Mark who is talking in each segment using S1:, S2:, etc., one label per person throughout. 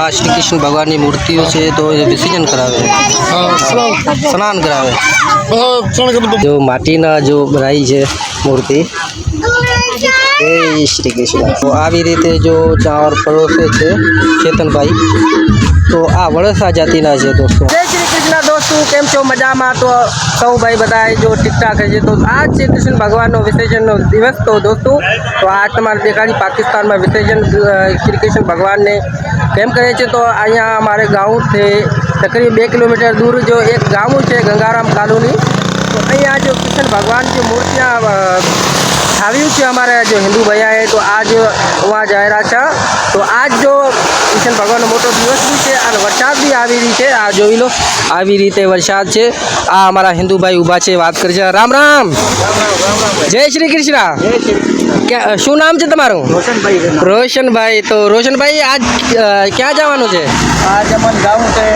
S1: आ श्री कृष्ण भगवान की मूर्तिओ है तो विसर्जन करावे स्नान करावे जो माटीना जो बनाई है मूर्ति जय श्री कृष्ण। तो આવી રીતે જો ચાર પરોસે છે ચેતનભાઈ તો આ વડસા જાતિના છે દોસ્તો। જય શ્રી કૃષ્ણ દોસ્તો, કેમ છો? મજામાં? તો સૌ ભાઈ બધાએ જો ઠીકઠાક છે। તો आज श्री कृष्ण भगवान विसर्जन दिवस। तो दोस्तों तो आज તમારે દેખાડી पाकिस्तान में विसर्जन श्री कृष्ण भगवान ने केम करे छे। तो अँ हमारे गाँव से तकरीबन 2 किलोमीटर दूर जो एक गाँव है गंगाराम कॉलोनी। तो अँ जो कृष्ण भगवान की मूर्तियाँ આવ્યું છે અમારે जो हिंदू भैया है तो आज वहाँ जा रहा था। तो आज जो कृष्ण भगवान मोटो दिवस भी है और वरसाद भी આવી રહી છે। આ જોઈ લો આવી રીતે વરસાદ છે। આ અમારા હિન્દુ ભાઈ ઊભા છે વાત કરે છે। રામ રામ જય શ્રી કૃષ્ણ। શું નામ છે તમારું? રોશનભાઈ। રોશનભાઈ। તો રોશનભાઈ આજ ક્યાં જવાનું છે?
S2: आज अपन गाँव से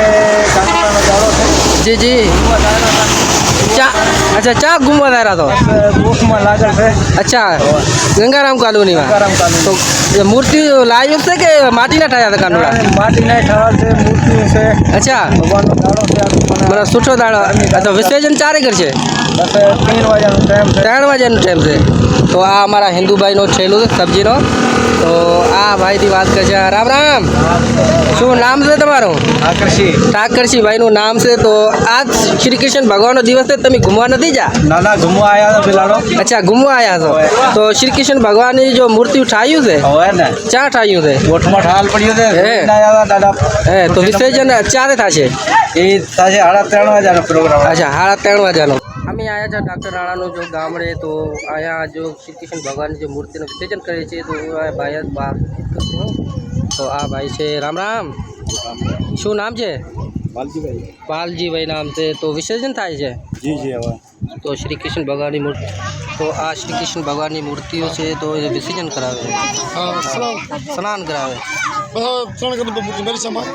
S2: गंगाराम जाओ थे
S1: जी जी चा अच्छा चा घूमवा जा रहा था
S2: बुक में लागल है।
S1: अच्छा गंगाराम कॉलोनी में
S2: गंगाराम कॉलोनी।
S1: तो मूर्ति लाइव से के माटी ना ठाया था कानूड़ा
S2: माटी नहीं ठा से मूर्ति से।
S1: अच्छा
S2: भगवान दाड़ो से
S1: मतलब सुठो दाड़ो। अच्छा विसर्जन चारे कर छे
S2: बस 3 वाग्यानो टाइम છે।
S1: 3 વાગ્યાનો ટાઈમ છે। તો આ અમારા હિન્દુ ભાઈનો છેલું સબ્જીનો। તો આ ભાઈથી વાત કરશે। રામ રામ શું નામ છે તમારું?
S2: આકર્ષી।
S1: ઠાકરસિંહ ભાઈનું નામ છે। તો આજ શ્રી કૃષ્ણ ભગવાનનો દિવસ છે, તમે ઘૂમવા નથી જા?
S2: ना ना घुमवा आया था बिलाड़ो।
S1: अच्छा घूमवा आया છો। તો શ્રી કૃષ્ણ ભગવાનની जो मूर्ति ठाયું છે
S2: होए ना
S1: ક્યાં ठाયું છે?
S2: गोठ में ठाल पड़ियो थे
S1: હે।
S2: ना आया था दादा
S1: હે તો વિસર્જન ચારે થશે?
S2: ये ताजे 3:30 वाग्यानो प्रोग्राम।
S1: अच्छा 3:30 વાગ્યાનો। અમે આયા છે ડૉક્ટર રાણાનું जो ગામડે। તો અહીંયા जो શ્રી કૃષ્ણ ભગવાનની जो મૂર્તિનું વિસર્જન કરે છે તો ભાઈ બાર તો આ ભાઈ છે। રામ રામ શું નામ છે?
S2: बालजी भाई।
S1: પાલજીભાઈ નામ છે। તો વિસર્જન થાય છે
S2: जी जी हवा
S1: તો શ્રી કૃષ્ણ ભગવાનની મૂર્તિ તો આ શ્રી કૃષ્ણ ભગવાનની મૂર્તિઓ છે તો વિસર્જન કરાવે સ્નાન કરાવે।
S2: मेरी समाज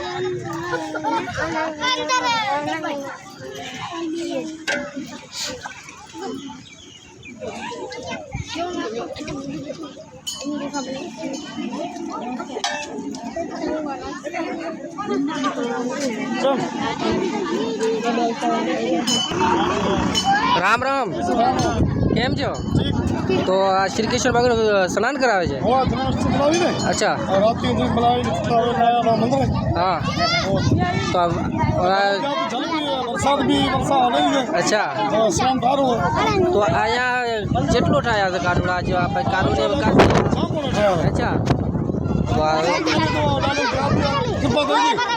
S1: રામ રામ કેમ છો? તો આ શ્રી કૃષ્ણ ભગવાન સ્નાન કરાવે છે? अच्छा हाँ तो अच्छा तो आया જેટલો ઠાયા છે કાનુડા જો આપણે કાનુડે अच्छा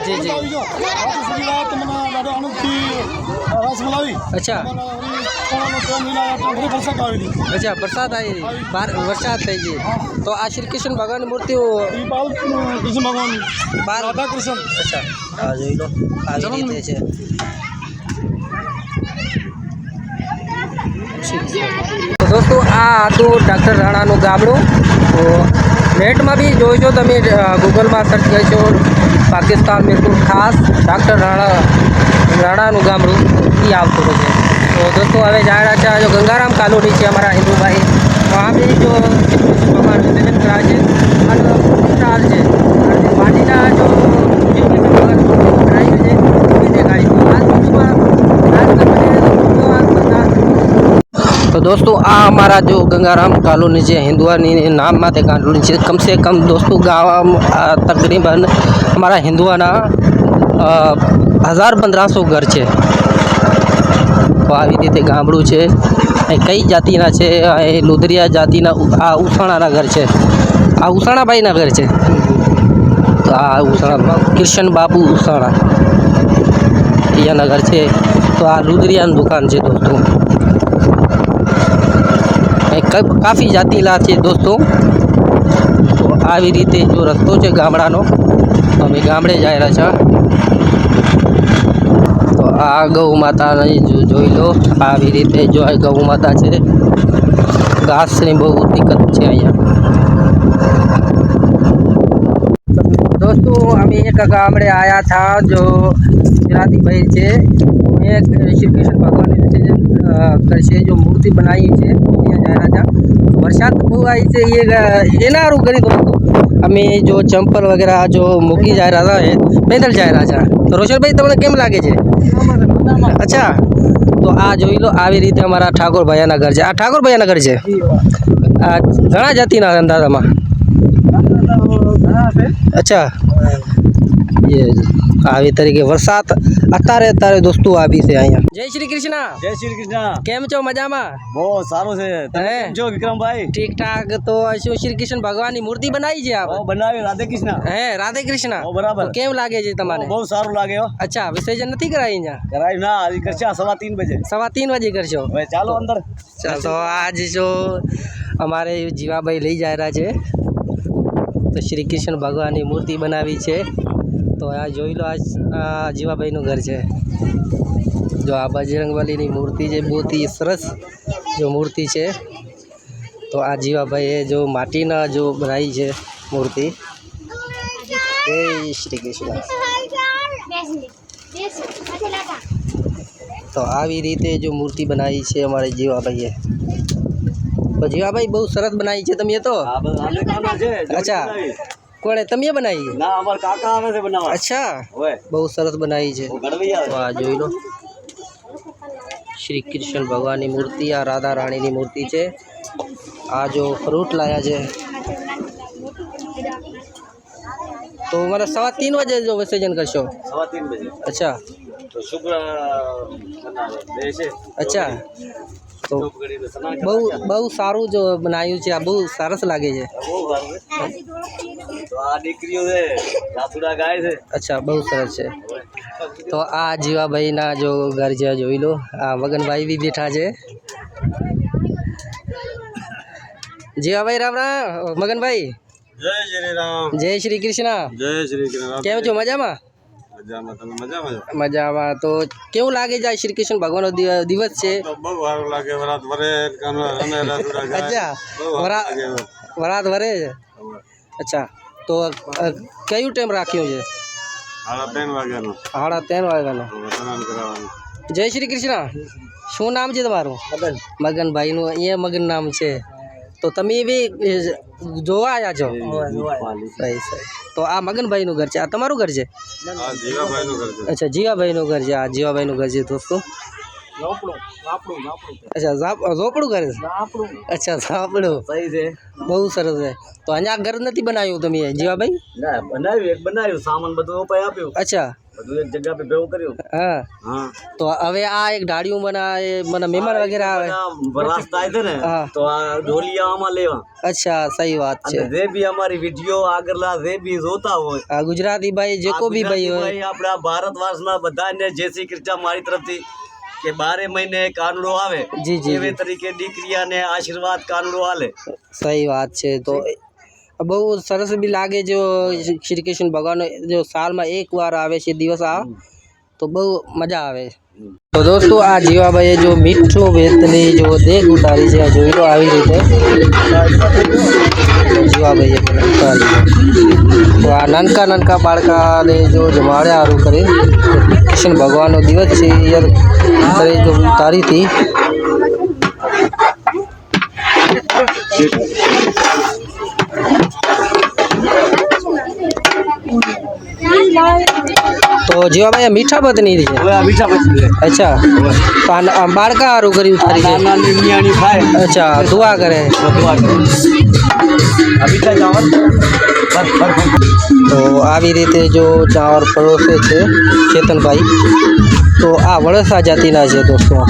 S1: जी जी अच्छा अच्छा बरसात आई रही वरसाद થઈ ગઈ। તો આ શ્રી કૃષ્ણ ભગવાનની મૂર્તિઓ
S2: कृष्ण भगवान
S1: બાર
S2: राधा कृष्ण।
S1: अच्छा આ જોઈ લો આવી રીતે છે। તો દોસ્તો આ હતું ડૉક્ટર રાણાનું ગામડું। તો નેટમાં બી જોઈજો તમે ગૂગલમાં સર્ચ કરશો પાકિસ્તાન મિરપુર ખાસ ડૉક્ટર રાણાનું ગામડું એ આવતું રહેશે। તો દોસ્તો હવે जा रहा છે जो गंगाराम कॉलोनी છે हमारा हिंदू भाई वहाँ भी जो भगवान विसर्जन कराવે છે અને સ્ટાર છે અને માટીના જો ભગવાન બનાવી છે એ દેખાડી। तो दोस्तों आ हमारा जो गंगाराम कॉलोनी है हिंदुआनी नाम माते कॉलोनी है। कम से कम दोस्तों गाँव तकरीबन हमारा हिंदुआना 1000-1500 घर है। तो આવી રીતે ગામડું છે। કઈ જાતિના છે? લુધરિયા જાતિના આ ઉસાણાના ઘર છે। આ ઉસાણાભાઈના ઘર છે। તો આ ઉસાણા કિશન બાપુ ઉસાણા એના ઘર છે। તો આ લુધરિયાની દુકાન છે દોસ્તો। काफ़ी जातीला है दोस्तों। तो આવી રીતે जो रस्तो है गामडानो तो अमे गामडे जा रहा छा। तो आ गौ माता जो જોઈ લો આવી રીતે जो गौ माता है घास ની बहुत दिक्कत है अँ दोस्तों। અમે એક ગામડે આવ્યા હતા જો ગુજરાતીભાઈ છે એક શ્રી કૃષ્ણ ભગવાનની વિસર્જન કરશે જો મૂર્તિ બનાવી છે અહીંયા जा रहा था वरसाद બહુ આવી છે એના સારું કરી દો અમે જો ચંપલ વગેરે જો મૂકી जा रहा था पैदल जा रहा था તો રોશનભાઈ તમને કેમ લાગે છે અચ્છા તો આ જોઈ લો આવી રીતે અમારા ઠાકોર ભૈયાના ઘર છે આ ઠાકોર ભૈયાના ઘર છે આ ઘણા જાતિના અંદાજામાં અચ્છા ये આવી તરીકે વરસાદ અત્યારે દોસ્તો આવી છે અહીંયા જય શ્રી કૃષ્ણ
S2: जय श्री कृष्ण
S1: કેમ છો મજામાં
S2: बहुत सारों से
S1: હે
S2: जो विक्रम भाई
S1: ઠીક ઠાક તો શું શ્રી કૃષ્ણ ભગવાનની મૂર્તિ બનાવી છે આપ
S2: वो बनावे राधे कृष्ण
S1: હે રાધે કૃષ્ણ
S2: वो बराबर
S1: તો કેમ લાગે છે તમારે
S2: बहुत सारू लागे हो
S1: અચ્છા વિસર્જન નથી કરાવી અહીંયા
S2: कराई ना आज करछा 3:15 बजे
S1: 3:15 કરશો
S2: હવે ચાલો અંદર
S1: ચાલ તો આજ જો અમારે જીવાભાઈ લઈ जा रहा છે તો શ્રી કૃષ્ણ ભગવાનની મૂર્તિ બનાવી છે તો આ જોઈ લો આ જીવાભાઈનું ઘર છે જો આ બજરંગબલીની મૂર્તિ છે બહુ સરસ જો મૂર્તિ છે તો આ જીવાભાઈએ જો માટીના જો બનાવી છે મૂર્તિ જય શ્રી કૃષ્ણ તો આવી રીતે જો મૂર્તિ બનાવી છે અમારે જીવાભાઈએ તો જીવાભાઈ બહુ સરસ બનાવી છે તમે તો
S2: આ બસ આપણે કાના છે
S1: અચ્છા કોણે તમે બનાવી
S2: ના અમાર કાકા આવે છે બનાવવા
S1: અચ્છા
S2: ઓય
S1: બહુ સરસ બનાવી છે
S2: वो गड़वई
S1: તો
S2: આવે
S1: આ જોઈ લો શ્રી કૃષ્ણ ભગવાનની મૂર્તિ આ રાધા રાણીની મૂર્તિ છે આ જો ફ્રૂટ લાયા છે તો મારે 3:15 વાગે જો વિસર્જન કરશો
S2: 3:15 बजे
S1: અચ્છા
S2: तो शुक्र बनावे देशे
S1: અચ્છા તો
S2: शुभ घड़ी में स्नान
S1: બહુ સારું જો બનાવ્યું છે આ બહુ સરસ લાગે છે
S2: वो सारू तो आ દીકરીઓ છે રાતુડા ગાય છે
S1: અચ્છા બહુ સરસ છે તો આ જીવાભાઈના જો ઘર છે જોઈ લો આ મગનભાઈ બી બેઠા છે જીવાભાઈ રામ રામ મગનભાઈ
S2: જય શ્રી રામ
S1: જય શ્રી કૃષ્ણ
S2: જય શ્રી કૃષ્ણ
S1: કેમ છો મજામાં
S2: મજામાં તમે મજામાં છો
S1: મજામાં તો કેવું લાગે છે આ શ્રી કૃષ્ણ ભગવાનનો દિવસ છે
S2: તો બહુ સારું લાગે વરાત વરે કાનવા અને રાતુડા ગાય
S1: અચ્છા વરાત વરે છે અચ્છા તો કયું ટાઈમ રાખ્યો છે
S2: 3:30 વાગ્યાનો
S1: 3:30 વાગ્યાનો
S2: સ્નાન કરાવવાનું
S1: જય શ્રી કૃષ્ણ શું નામ છે તમારું મગનભાઈનું અહીંયા મગન નામ છે તો તમે બી જોવા આવ્યા છો સહી સહી તો આ મગનભાઈનું ઘર છે આ તમારું ઘર છે
S2: આ જીવાભાઈનું ઘર છે
S1: અચ્છા જીવાભાઈનું ઘર છે આ જીવાભાઈનું ઘર છે દોસ્તો અચ્છા ઝોપડું ઘર છે અચ્છા ઝોપડું
S2: સહી છે
S1: બહુ સરસ છે તો અહીંયા ઘર નથી બનાવ્યું તમે જીવાભાઈ
S2: ના બનાવ્યું સામાન બધું ઉપાય આપ્યું
S1: અચ્છા
S2: બધું એક જગ્યા पे ભેગું કર્યું
S1: હા
S2: હા
S1: તો હવે આ એક ડાળીઓ બનાવે મને મહેમાન વગેરે આવે
S2: વરાસ થાય છે ને
S1: હા.
S2: તો આ ઢોલિયા આમાં લેવા
S1: અચ્છા સહી વાત છે
S2: અને જે બી અમારી વિડીયો આગળના જે બી જોતા હોય
S1: આ ગુજરાતી ભાઈ જે કો બી ભાઈ હોય
S2: ભાઈ આપણા ભારત વર્ષના બધાને જય શ્રી કૃષ્ણ મારી તરફથી કે 12 મહિને કાનુડો આવે
S1: જી જી
S2: એવી તરીકે દીકરીયાને આશીર્વાદ કાનુડો આલે
S1: સહી વાત છે તો બહુ સરસ બી લાગે જો શ્રી કૃષ્ણ ભગવાન જો સાલમાં એક વાર આવે છે દિવસ આ તો બહુ મજા આવે તો દોસ્તો આ જીવાભાઈએ જો મીઠું વેતની જો દેગ ઉતારી છે જોઈ લો આવી રીતે જીવાભાઈએ ઉતારી તો આ નાનકા બાળકાને જો જમાડે સારું કરી કૃષ્ણ ભગવાનનો દિવસ છે યાર જો ઉતારી હતી તો જીવાભાઈ મીઠા પત્ની છે
S2: હવે આ મીઠા પછી
S1: અચ્છા તો આ બાળકા સારું કરી ઉતારી છે
S2: નાની મિયાણી ખાય
S1: અચ્છા દુઆ કરે
S2: આ મીઠા ચાવલ
S1: તો આવી રીતે જો ચાવર પરોસે છે ચેતનભાઈ તો આ વડોસરા જાતિના છે દોસ્તો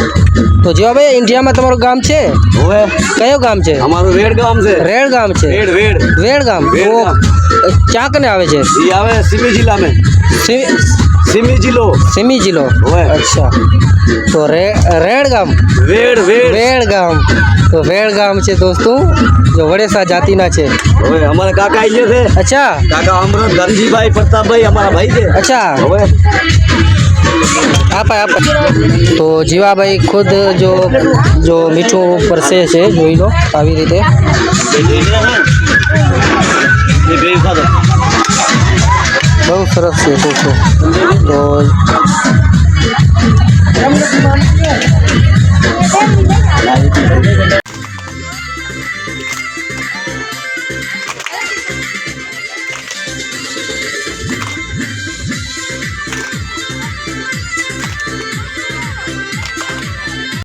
S1: તો જીવાભાઈ ઇન્ડિયામાં તમારું ગામ છે
S2: હવે
S1: કયો ગામ છે
S2: અમારું વેડ ગામ છે
S1: રેડ ગામ છે વેડ ગામ
S2: વેડ
S1: તો
S2: ગામ.
S1: ક્યાં કને આવે છે
S2: ये आवे सिमी जिला में सिमी जिलो
S1: સિમી જિલ્લો
S2: ઓય.
S1: અચ્છા તો રેડ ગામ
S2: वेड वेड
S1: વેડ ગામ તો વેડ ગામ છે દોસ્તો જો વડેસા જાતિના છે
S2: હવે અમારા કાકા આઈએ છે
S1: અચ્છા
S2: કાકા અમૃત ધનજીભાઈ પ્રતાપભાઈ અમારા ભાઈ છે
S1: અચ્છા
S2: હવે
S1: આપા તો જીવાભાઈ ખુદ જો મીઠું પરસે છે જોઈ લો આવી રીતે
S2: ये बेई खादो
S1: બહુ સરસ છે દોસ્તો. તો